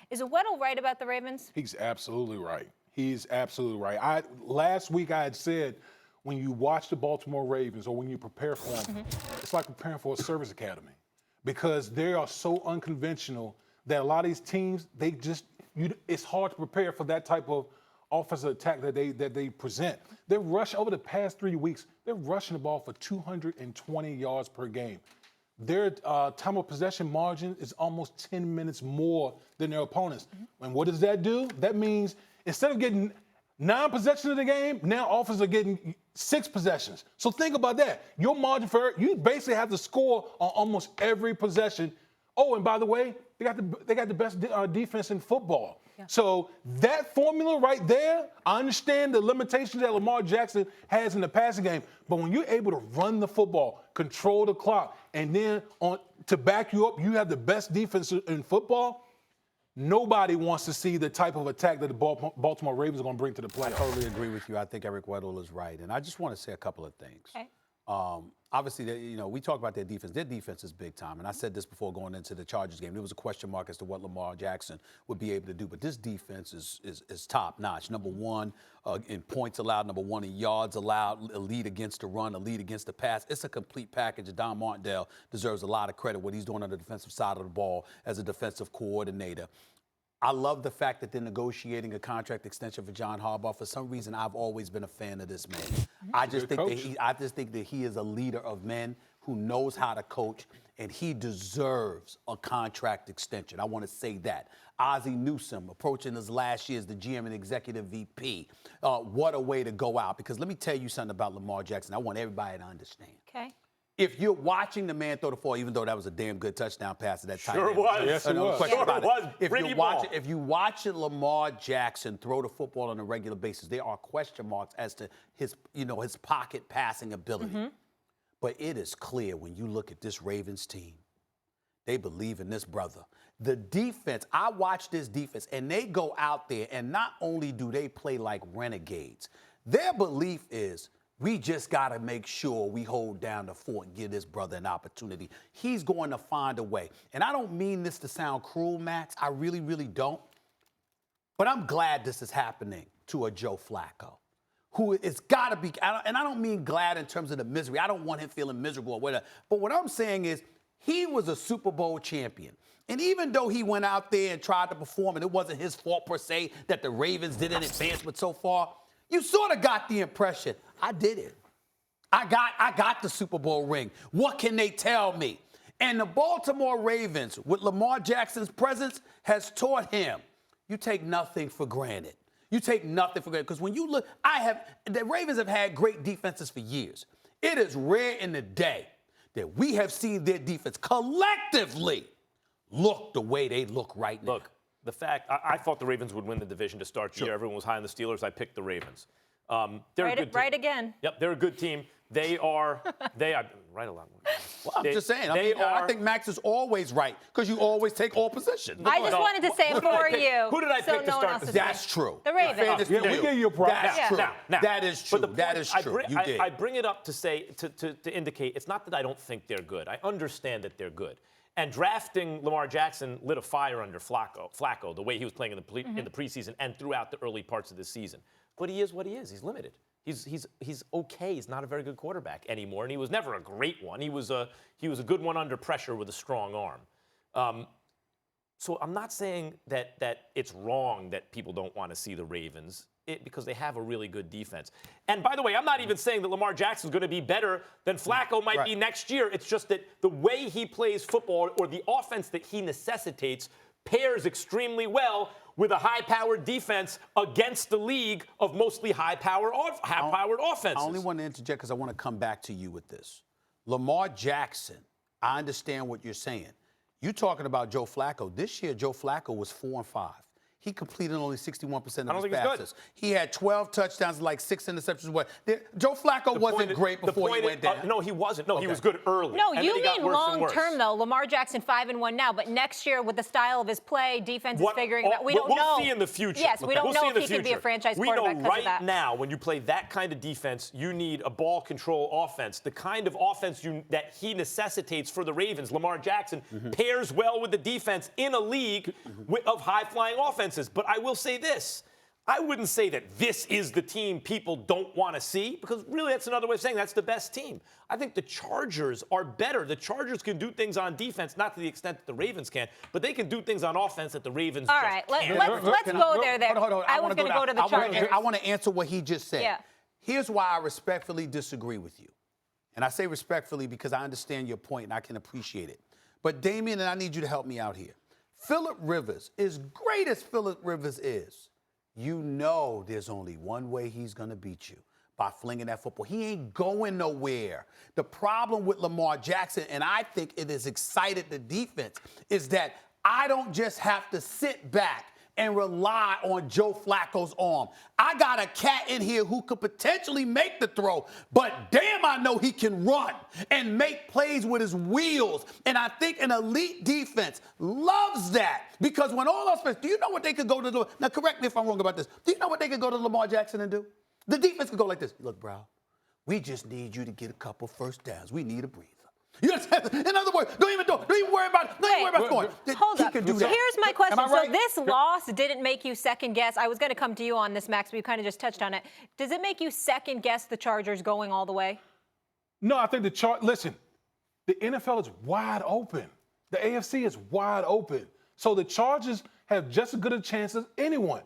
Is Weddle right about the Ravens? He's absolutely right. He's absolutely right. Last week I had said when you watch the Baltimore Ravens or when you prepare for them, it's like preparing for a service academy because they are so unconventional that a lot of these teams, it's hard to prepare for that type of offensive attack that they present. They're rushing over the past 3 weeks. They're rushing the ball for 220 yards per game. Their time of possession margin is almost 10 minutes more than their opponents. And what does that do? That means instead of getting 9 possessions of the game, now offenses are getting 6 possessions. So think about that. Your margin for error, you basically have to score on almost every possession. Oh, and by the way, they got the best defense in football. Yeah. So that formula right there, I understand the limitations that Lamar Jackson has in the passing game, but when you're able to run the football, control the clock, and then to back you up, you have the best defense in football. Nobody wants to see the type of attack that the Baltimore Ravens are going to bring to the playoffs. I totally agree with you. I think Eric Weddle is right. And I just want to say a couple of things. Okay. Obviously, we talk about their defense. Their defense is big time. And I said this before going into the Chargers game. There was a question mark as to what Lamar Jackson would be able to do. But this defense is top notch. Number one in points allowed, number one in yards allowed, a lead against the run, a lead against the pass. It's a complete package. Don Martindale deserves a lot of credit what he's doing on the defensive side of the ball as a defensive coordinator. I love the fact that they're negotiating a contract extension for John Harbaugh. For some reason, I've always been a fan of this man. I just think that he is a leader of men who knows how to coach, and he deserves a contract extension. I want to say that. Ozzie Newsome approaching his last year as the GM and executive VP. What a way to go out. Because let me tell you something about Lamar Jackson. I want everybody to understand. Okay. If you're watching the man throw the ball, even though that was a damn good touchdown pass to that tight end. Sure was. Yes, it was. Sure was. If you watch Lamar Jackson throw the football on a regular basis, there are question marks as to his pocket passing ability. But it is clear when you look at this Ravens team, they believe in this brother. The defense, I watch this defense, and they go out there, and not only do they play like renegades, their belief is, we just got to make sure we hold down the fort and give this brother an opportunity. He's going to find a way. And I don't mean this to sound cruel, Max. I really, really don't. But I'm glad this is happening to a Joe Flacco, who it's got to be. And I don't mean glad in terms of the misery. I don't want him feeling miserable or whatever. But what I'm saying is he was a Super Bowl champion. And even though he went out there and tried to perform, and it wasn't his fault per se that the Ravens didn't advance but so far, you sort of got the impression, I did it. I got the Super Bowl ring. What can they tell me? And the Baltimore Ravens, with Lamar Jackson's presence, has taught him, you take nothing for granted. You take nothing for granted. Because when you look, the Ravens have had great defenses for years. It is rare in the day that we have seen their defense collectively look the way they look right now. Look. The fact, I thought the Ravens would win the division to start the year. Everyone was high on the Steelers. I picked the Ravens. They're a good team. Right again. Yep, they're a good team. They are right a lot more. Well, I'm just saying. I think Max is always right because you always take all positions. I just wanted to say for you. Who did I pick to start? That's true. The Ravens. Yeah, we give you a props. That's true. Now, that is true. That is true. You did. I bring it up to say, to indicate, it's not that I don't think they're good. I understand that they're good. And drafting Lamar Jackson lit a fire under Flacco, the way he was playing in the preseason and throughout the early parts of the season. But he is what he is. He's limited. He's okay. He's not a very good quarterback anymore, and he was never a great one. He was a good one under pressure with a strong arm. So I'm not saying that it's wrong that people don't want to see the Ravens. Because they have a really good defense. And by the way, I'm not even saying that Lamar Jackson's going to be better than Flacco might be next year. It's just that the way he plays football or the offense that he necessitates pairs extremely well with a high-powered defense against the league of mostly high-powered offenses. I only want to interject because I want to come back to you with this. Lamar Jackson, I understand what you're saying. You're talking about Joe Flacco. This year, Joe Flacco was 4-5. He completed only 61% of his think he's good. passes. He had 12 touchdowns, like 6 interceptions. Joe Flacco wasn't great before he went down. No, he wasn't. No, he was good early. No, and you then he got mean worse and long worse. term though. Lamar Jackson 5-1 now, but next year with the style of his play, defense is figuring it out. We don't know. We'll see in the future. Yes, we don't We'll know see if in the he could be a future. franchise We quarterback know because of right that. now when you play that kind of defense, you need a ball control offense. The kind of offense that he necessitates for the Ravens, Lamar Jackson, pairs well with the defense in a league of high-flying offenses. But I will say this. I wouldn't say that this is the team people don't want to see, because really that's another way of saying that's the best team. I think the Chargers are better. The Chargers can do things on defense, not to the extent that the Ravens can, but they can do things on offense that the Ravens All just right, can't. let's go there. Hold on. I was going to go to the Chargers. I want to answer what he just said. Yeah. Here's why I respectfully disagree with you. And I say respectfully because I understand your point and I can appreciate it. But Damien, and I need you to help me out here. Phillip Rivers, as great as Phillip Rivers is, you know there's only one way he's going to beat you, by flinging that football. He ain't going nowhere. The problem with Lamar Jackson, and I think it has excited the defense, is that I don't just have to sit back and rely on Joe Flacco's arm. I got a cat in here who could potentially make the throw, but damn, I know he can run and make plays with his wheels. And I think an elite defense loves that, because when all else fails, do you know what they could go to? Now, correct me if I'm wrong about this. Do you know what they could go to Lamar Jackson and do? The defense could go like this. Look, bro, we just need you to get a couple first downs. We need a breather. You understand? In other words, don't even worry about scoring. Hold up. Can do that. Here's my question. Am I right? So this loss didn't make you second guess. I was going to come to you on this, Max, but you kind of just touched on it. Does it make you second guess the Chargers going all the way? No, I think listen, the NFL is wide open. The AFC is wide open. So the Chargers have just as good a chance as anyone.